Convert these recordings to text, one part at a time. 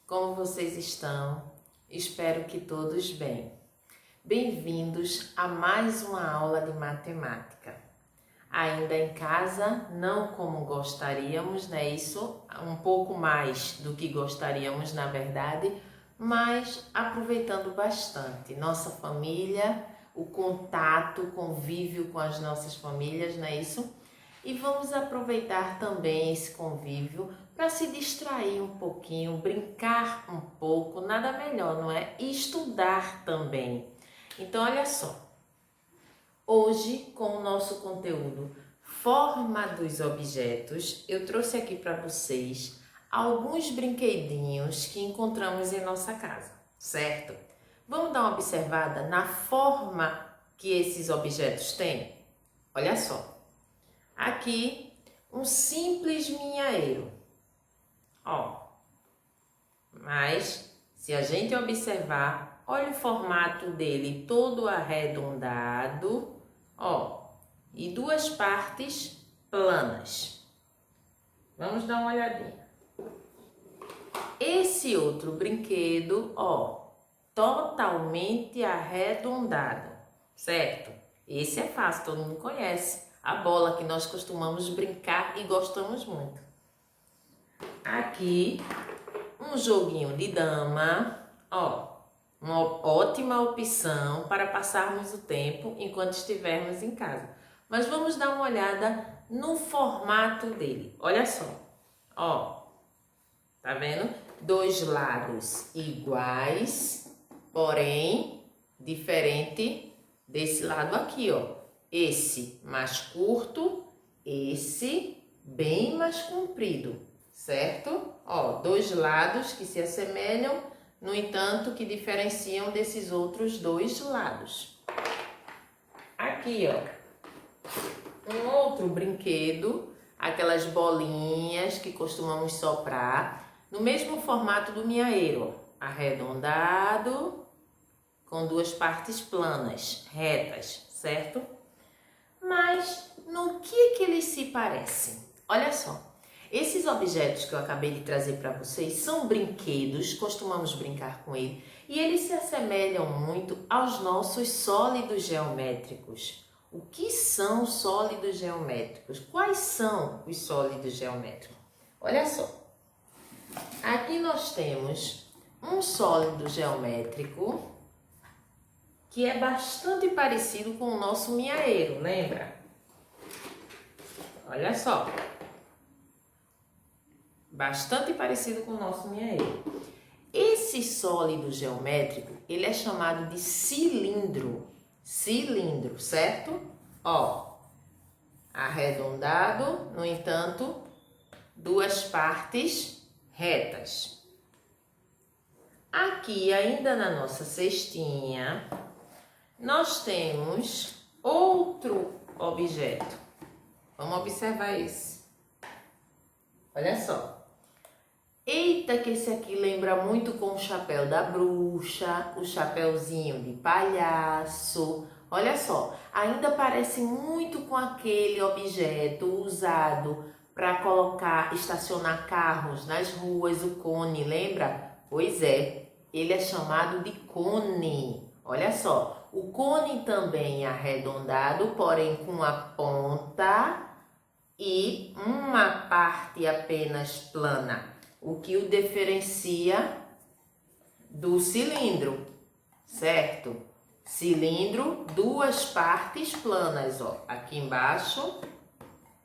Como vocês estão? Espero que todos bem. Bem-vindos a mais uma aula de matemática. Ainda em casa, não como gostaríamos, né? Isso, um pouco mais do que gostaríamos, na verdade, mas aproveitando bastante nossa família, o contato, o convívio com as nossas famílias, não é isso? E vamos aproveitar também esse convívio para se distrair um pouquinho, brincar um pouco, nada melhor, não é? E estudar também. Então, olha só. Hoje, com o nosso conteúdo Forma dos Objetos, eu trouxe aqui para vocês alguns brinquedinhos que encontramos em nossa casa, certo? Vamos dar uma observada na forma que esses objetos têm? Olha só. Aqui, um simples ninhaeiro, ó, mas se a gente observar, olha o formato dele todo arredondado, ó, e duas partes planas. Vamos dar uma olhadinha. Esse outro brinquedo, ó, totalmente arredondado, certo? Esse é fácil, todo mundo conhece. A bola que nós costumamos brincar e gostamos muito. Aqui, um joguinho de dama, ó, uma ótima opção para passarmos o tempo enquanto estivermos em casa. Mas vamos dar uma olhada no formato dele. Olha só, ó, tá vendo? Dois lados iguais, porém diferente desse lado aqui, ó. Esse mais curto, esse bem mais comprido, certo? Ó, dois lados que se assemelham, no entanto, que diferenciam desses outros dois lados. Aqui, ó, um outro brinquedo, aquelas bolinhas que costumamos soprar, no mesmo formato do ninhaeiro, arredondado, com duas partes planas, retas, certo? Mas no que eles se parecem? Olha só, esses objetos que eu acabei de trazer para vocês são brinquedos, costumamos brincar com ele, e eles se assemelham muito aos nossos sólidos geométricos. O que são sólidos geométricos? Quais são os sólidos geométricos? Olha só, aqui nós temos um sólido geométrico que é bastante parecido com o nosso ninhaeiro, lembra? Olha só. Bastante parecido com o nosso ninhaeiro. Esse sólido geométrico, ele é chamado de cilindro. Cilindro, certo? Ó, arredondado, no entanto, duas partes retas. Aqui, ainda na nossa cestinha, nós temos outro objeto. Vamos observar esse. Olha só. Eita, que esse aqui lembra muito com o chapéu da bruxa, o chapéuzinho de palhaço. Olha só, ainda parece muito com aquele objeto usado para estacionar carros nas ruas, o cone, lembra? Pois é, ele é chamado de cone. Olha só. O cone também é arredondado, porém com a ponta e uma parte apenas plana, o que o diferencia do cilindro, certo? Cilindro, duas partes planas, ó, aqui embaixo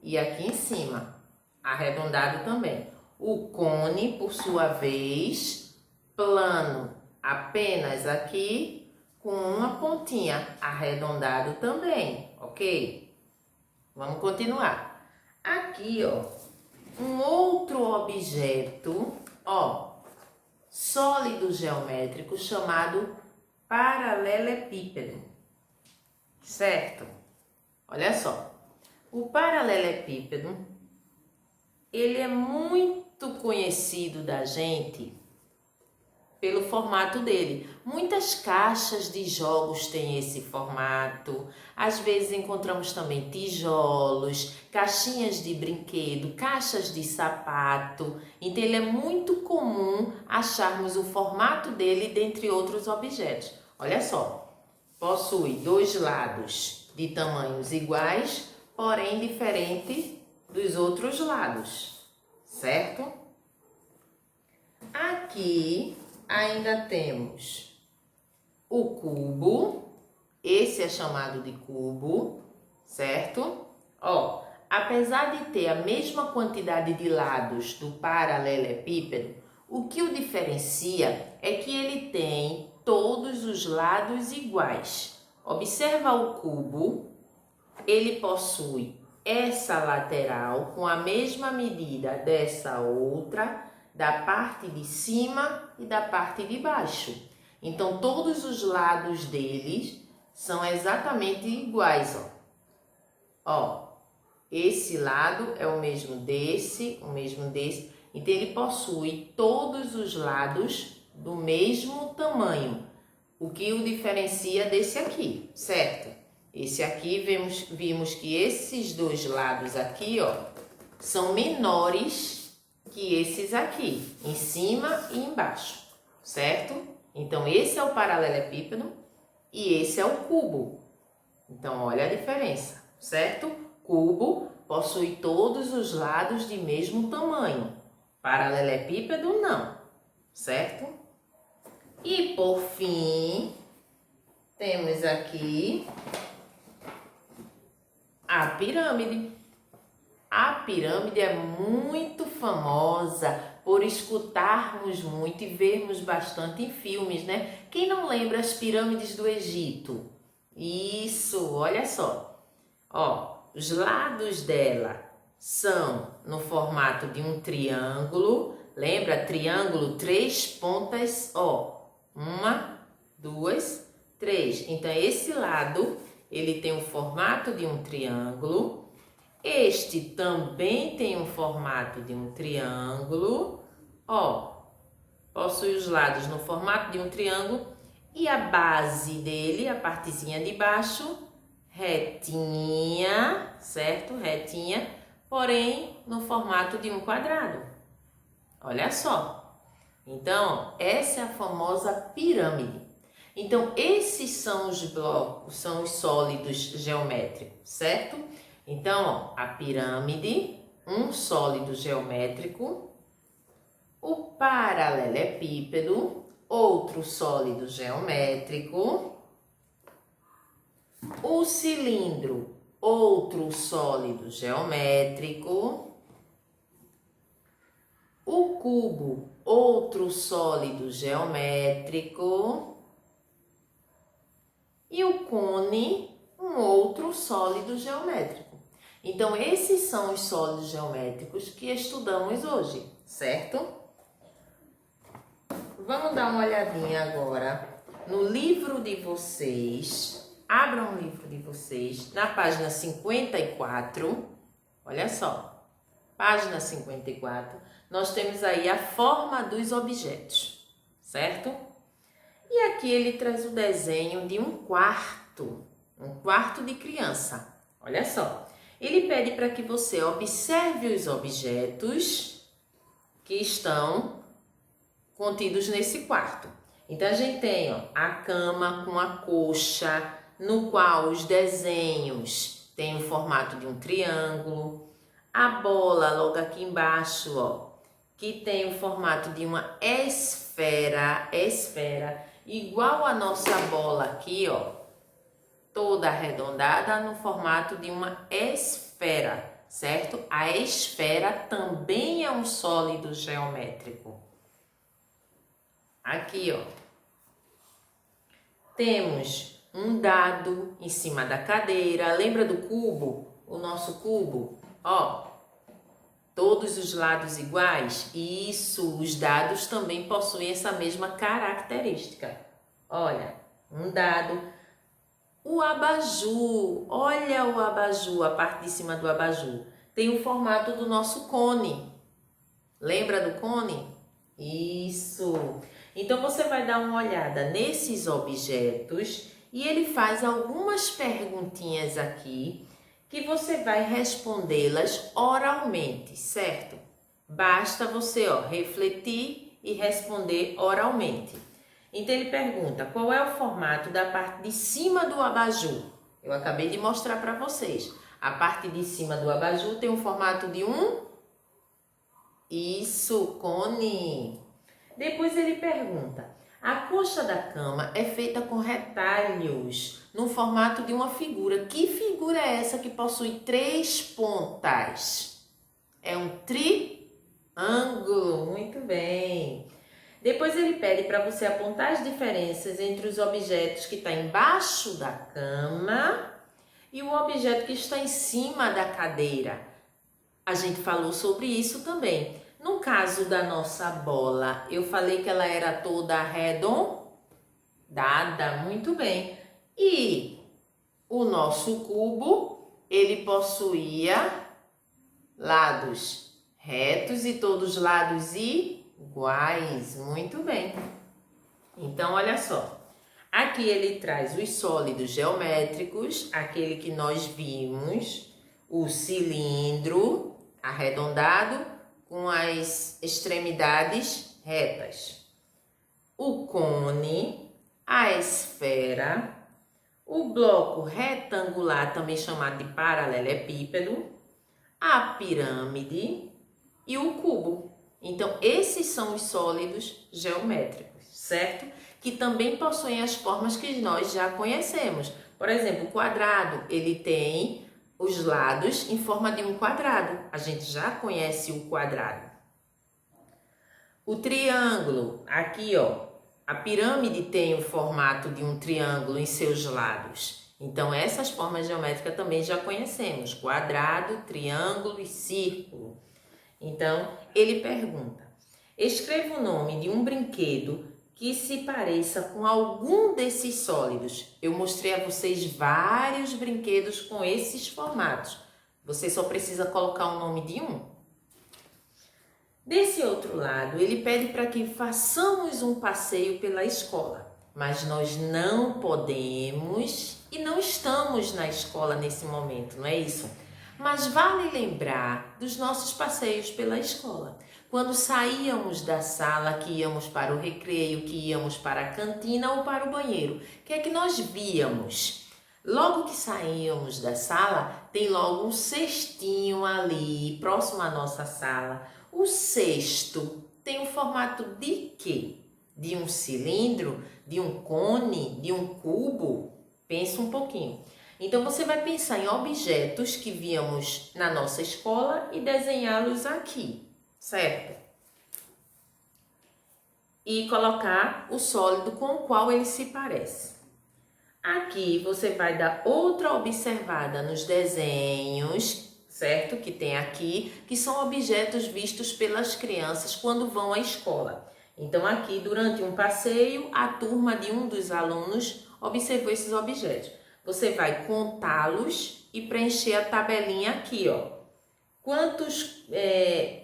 e aqui em cima, arredondado também. O cone, por sua vez, plano, apenas aqui, com uma pontinha, arredondado também, ok? Vamos continuar. Aqui, ó, um outro objeto, ó, sólido geométrico chamado paralelepípedo, certo? Olha só, o paralelepípedo, ele é muito conhecido da gente pelo formato dele. Muitas caixas de jogos têm esse formato. Às vezes encontramos também tijolos, caixinhas de brinquedo, caixas de sapato. Então ele é muito comum acharmos o formato dele dentre outros objetos. Olha só, possui dois lados de tamanhos iguais, porém diferente dos outros lados, certo? Aqui ainda temos o cubo, esse é chamado de cubo, certo? Ó, apesar de ter a mesma quantidade de lados do paralelepípedo, o que o diferencia é que ele tem todos os lados iguais. Observa o cubo, ele possui essa lateral com a mesma medida dessa outra, da parte de cima e da parte de baixo. Então, todos os lados deles são exatamente iguais, ó. Ó, esse lado é o mesmo desse, o mesmo desse. Então, ele possui todos os lados do mesmo tamanho, o que o diferencia desse aqui, certo? Esse aqui, vimos que esses dois lados aqui, ó, são menores que esses aqui, em cima e embaixo, certo? Então, esse é o paralelepípedo e esse é o cubo. Então, olha a diferença, certo? Cubo possui todos os lados de mesmo tamanho. Paralelepípedo, não, certo? E, por fim, temos aqui a pirâmide. A pirâmide é muito famosa por escutarmos muito e vermos bastante em filmes, né? Quem não lembra as pirâmides do Egito? Isso, olha só. Ó, os lados dela são no formato de um triângulo. Lembra? Triângulo, 3 pontas, ó. 1, 2, 3. Então, esse lado, ele tem o formato de um triângulo. Este também tem um formato de um triângulo, ó, possui os lados no formato de um triângulo e a base dele, a partezinha de baixo, retinha, certo? Retinha, porém no formato de um quadrado. Olha só. Então, essa é a famosa pirâmide. Então, esses são os blocos, são os sólidos geométricos, certo? Então, ó, a pirâmide, um sólido geométrico, o paralelepípedo, outro sólido geométrico, o cilindro, outro sólido geométrico, o cubo, outro sólido geométrico e o cone, um outro sólido geométrico. Então, esses são os sólidos geométricos que estudamos hoje, certo? Vamos dar uma olhadinha agora no livro de vocês. Abram o livro de vocês na página 54. Olha só, página 54. Nós temos aí a forma dos objetos, certo? E aqui ele traz o desenho de um quarto de criança. Olha só. Ele pede para que você observe os objetos que estão contidos nesse quarto. Então, a gente tem, ó, a cama com a coxa, no qual os desenhos têm o formato de um triângulo. A bola, logo aqui embaixo, ó, que tem o formato de uma esfera, igual a nossa bola aqui, ó, toda arredondada no formato de uma esfera, certo? A esfera também é um sólido geométrico. Aqui, ó, temos um dado em cima da cadeira. Lembra do cubo? O nosso cubo, ó, todos os lados iguais? Isso, os dados também possuem essa mesma característica. Olha, um dado. O abajur, olha o abajur, a parte de cima do abajur. Tem o formato do nosso cone. Lembra do cone? Isso. Então, Então você vai dar uma olhada nesses objetos e ele faz algumas perguntinhas aqui que você vai respondê-las oralmente, certo? Basta você, refletir e responder oralmente. Então ele pergunta: qual é o formato da parte de cima do abajur? Eu acabei de mostrar para vocês. A parte de cima do abajur tem o formato de um... Isso, cone. Depois ele pergunta: a coxa da cama é feita com retalhos no formato de uma figura. Que figura é essa que possui 3 pontas? É um triângulo. Muito bem. Depois ele pede para você apontar as diferenças entre os objetos que estão embaixo da cama e o objeto que está em cima da cadeira. A gente falou sobre isso também. No caso da nossa bola, eu falei que ela era toda arredondada, muito bem. E o nosso cubo, ele possuía lados retos e todos os lados iguais, muito bem. Então, olha só. Aqui ele traz os sólidos geométricos, aquele que nós vimos, o cilindro arredondado com as extremidades retas, o cone, a esfera, o bloco retangular, também chamado de paralelepípedo, a pirâmide e o cubo. Então, esses são os sólidos geométricos, certo? Que também possuem as formas que nós já conhecemos. Por exemplo, o quadrado, ele tem os lados em forma de um quadrado. A gente já conhece o quadrado. O triângulo, aqui a pirâmide tem o formato de um triângulo em seus lados. Então, essas formas geométricas também já conhecemos. Quadrado, triângulo e círculo. Então, ele pergunta: escreva o nome de um brinquedo que se pareça com algum desses sólidos. Eu mostrei a vocês vários brinquedos com esses formatos. Você só precisa colocar o nome de um. Desse outro lado, ele pede para que façamos um passeio pela escola. Mas nós não podemos e não estamos na escola nesse momento, não é isso? Mas vale lembrar dos nossos passeios pela escola. Quando saíamos da sala, que íamos para o recreio, que íamos para a cantina ou para o banheiro, o que é que nós víamos? Logo que saíamos da sala, tem logo um cestinho ali, próximo à nossa sala. O cesto tem o formato de quê? De um cilindro, de um cone, de um cubo? Pensa um pouquinho. Então, você vai pensar em objetos que víamos na nossa escola e desenhá-los aqui, certo? E colocar o sólido com o qual ele se parece. Aqui, você vai dar outra observada nos desenhos, certo? Que tem aqui, que são objetos vistos pelas crianças quando vão à escola. Então, aqui, durante um passeio, a turma de um dos alunos observou esses objetos. Você vai contá-los e preencher a tabelinha aqui, Quantos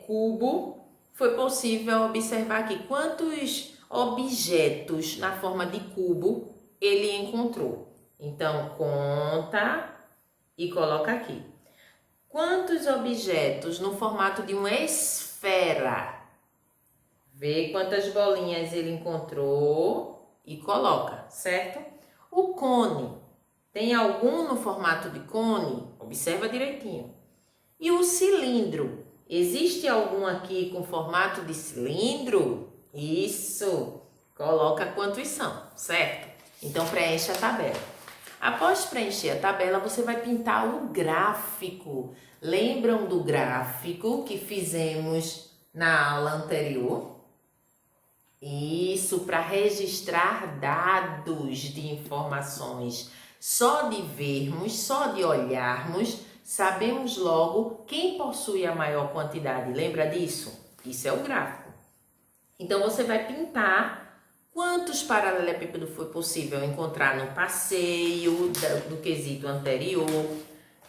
cubos foi possível observar aqui? Quantos objetos na forma de cubo ele encontrou? Então, conta e coloca aqui. Quantos objetos no formato de uma esfera? Vê quantas bolinhas ele encontrou e coloca, certo? O cone. Tem algum no formato de cone? Observa direitinho. E o cilindro? Existe algum aqui com formato de cilindro? Isso! Coloca quantos são, certo? Então, preenche a tabela. Após preencher a tabela, você vai pintar o gráfico. Lembram do gráfico que fizemos na aula anterior? Isso, para registrar dados de informações. Só de vermos, só de olharmos, sabemos logo quem possui a maior quantidade. Lembra disso? Isso é o gráfico. Então, você vai pintar quantos paralelepípedos foi possível encontrar no passeio do quesito anterior,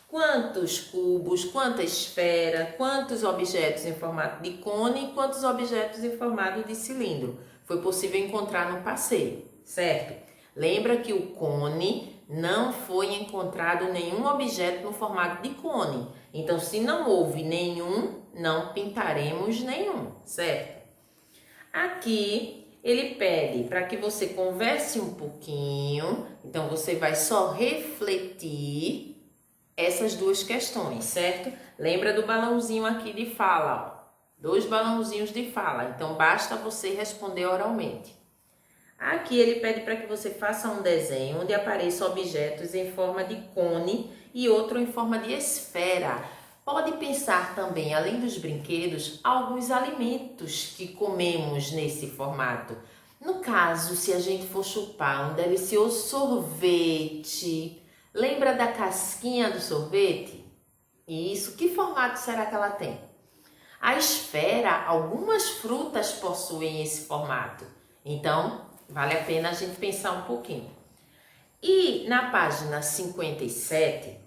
quantos cubos, quanta esfera, quantos objetos em formato de cone e quantos objetos em formato de cilindro. foi possível encontrar no passeio, certo? Lembra que o cone não foi encontrado nenhum objeto no formato de cone. Então, se não houve nenhum, não pintaremos nenhum, certo? Aqui, ele pede para que você converse um pouquinho. Então, você vai só refletir essas duas questões, certo? Lembra do balãozinho aqui de fala, ó. 2 balãozinhos de fala. Então, basta você responder oralmente. Aqui ele pede para que você faça um desenho onde apareçam objetos em forma de cone e outro em forma de esfera. Pode pensar também, além dos brinquedos, alguns alimentos que comemos nesse formato. No caso, se a gente for chupar um delicioso sorvete, lembra da casquinha do sorvete? Isso, que formato será que ela tem? A esfera, algumas frutas possuem esse formato. Então, vale a pena a gente pensar um pouquinho. E na página 57,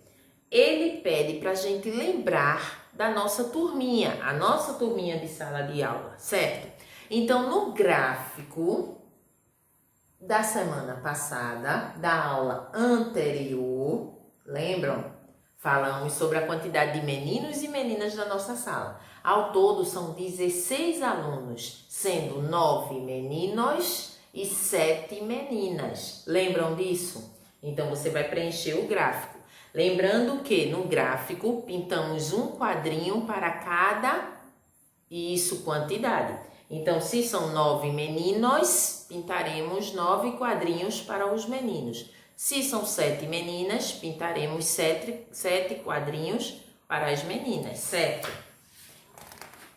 ele pede para a gente lembrar da nossa turminha, a nossa turminha de sala de aula, certo? Então, no gráfico da semana passada, da aula anterior, lembram? Falamos sobre a quantidade de meninos e meninas da nossa sala. Ao todo, são 16 alunos, sendo 9 meninos e 7 meninas. Lembram disso? Então, você vai preencher o gráfico. Lembrando que no gráfico, pintamos um quadrinho para cada quantidade. Então, se são 9 meninos, pintaremos 9 quadrinhos para os meninos. Se são 7 meninas, pintaremos 7 quadrinhos para as meninas, certo?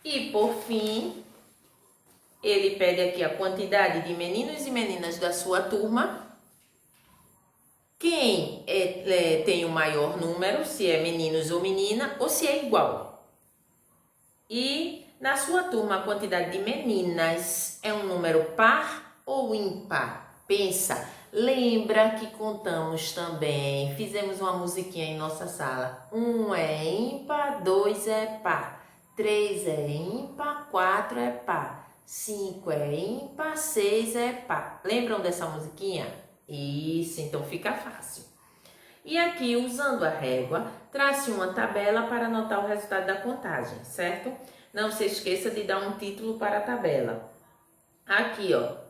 E por fim, ele pede aqui a quantidade de meninos e meninas da sua turma. Quem tem o maior número, se é meninos ou menina, ou se é igual. E na sua turma, a quantidade de meninas é um número par ou ímpar? Pensa. Lembra que contamos também, fizemos uma musiquinha em nossa sala. 1 é ímpar, 2 é par, 3 é ímpar, 4 é par, 5 é ímpar, 6 é par. Lembram dessa musiquinha? Isso, então fica fácil. E aqui, usando a régua, trace uma tabela para anotar o resultado da contagem, certo? Não se esqueça de dar um título para a tabela. Aqui, ó.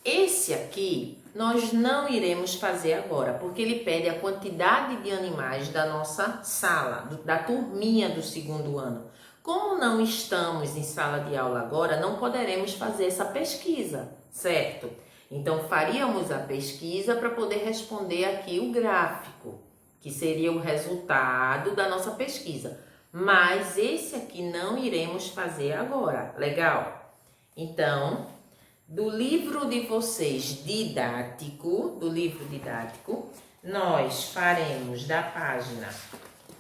Esse aqui nós não iremos fazer agora, porque ele pede a quantidade de animais da nossa sala, da turminha do 2º ano. Como não estamos em sala de aula agora, não poderemos fazer essa pesquisa, certo? Então, faríamos a pesquisa para poder responder aqui o gráfico, que seria o resultado da nossa pesquisa. Mas esse aqui não iremos fazer agora, legal? Então, do livro de vocês didático, nós faremos da página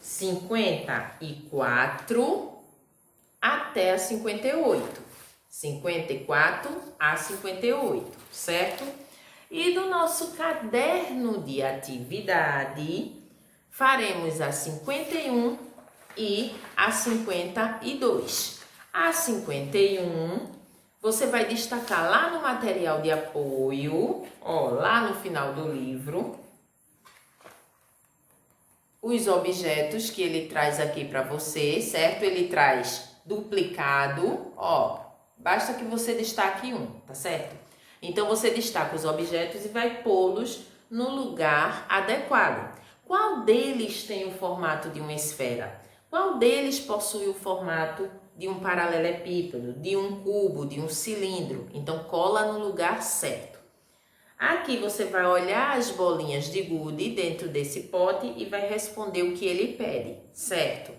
54 até a 58. 54 a 58, certo? E do nosso caderno de atividade, faremos a 51 e a 52. A 51, você vai destacar lá no material de apoio, ó, lá no final do livro, os objetos que ele traz aqui para você, certo? Ele traz duplicado, ó, basta que você destaque um, tá certo? Então, você destaca os objetos e vai pô-los no lugar adequado. Qual deles tem o formato de uma esfera? Qual deles possui o formato de um paralelepípedo, de um cubo, de um cilindro? Então, cola no lugar certo. Aqui você vai olhar as bolinhas de gude dentro desse pote e vai responder o que ele pede, certo?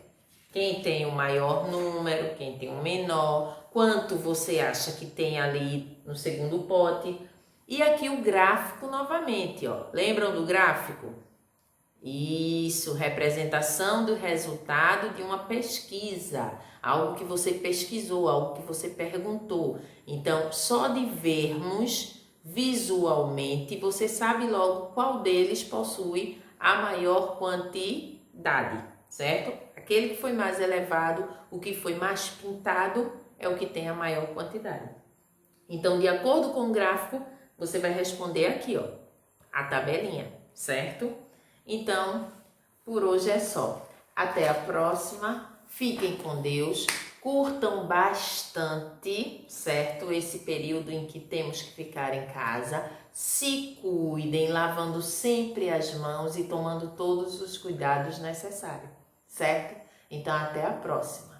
Quem tem o maior número, quem tem o menor, quanto você acha que tem ali no segundo pote. E aqui o gráfico novamente, ó. Lembram do gráfico? Isso, representação do resultado de uma pesquisa, algo que você pesquisou, algo que você perguntou. Então, só de vermos visualmente, você sabe logo qual deles possui a maior quantidade, certo? Aquele que foi mais elevado, o que foi mais pintado, é o que tem a maior quantidade. Então, de acordo com o gráfico, você vai responder aqui, ó, a tabelinha, certo? Então, por hoje é só. Até a próxima. Fiquem com Deus. Curtam bastante, certo? Esse período em que temos que ficar em casa. Se cuidem, lavando sempre as mãos e tomando todos os cuidados necessários, certo? Então, até a próxima.